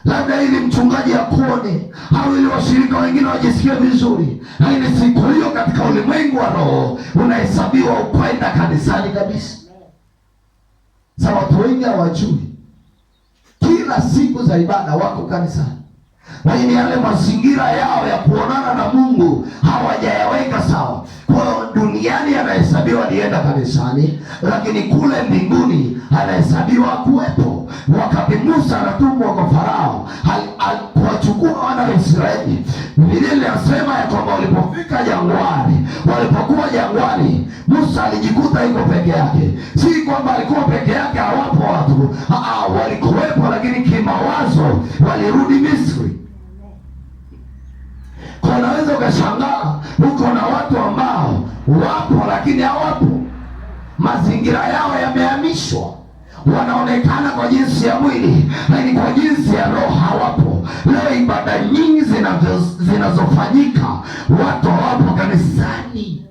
labda ili mchungaji akuone au ili washirika wengine wajisikie vizuri. Lakini siku hiyo katika ulimwengu wa roho unahesabiwa ukwenda kanisani kabisa. Sasa watu wengi hawajui, kila siku za ibada wako kanisani, lakini yale mazingira yao ya kuonana na Mungu hawajayaweka sawa. Kwa hiyo duniani anahesabiwa alienda kanisani, lakini kule mbinguni anahesabiwa kuwepo. Wakati Musa anatumwa kwa Farao kuwachukua wana wa Israeli, Biblia inasema ya kwamba walipofika jangwani, walipokuwa jangwani, Musa alijikuta yuko peke yake. Si kwamba alikuwa peke yake, hawapo watu, walikuwepo, lakini kimawazo walirudi Misri. Kwa unaweza ukashangaa uko na watu ambao wapo lakini hawapo, mazingira yao yamehamishwa, wanaonekana kwa jinsi ya mwili lakini kwa jinsi ya roho hawapo. Leo ibada nyingi zinazofanyika watu hawapo kanisani.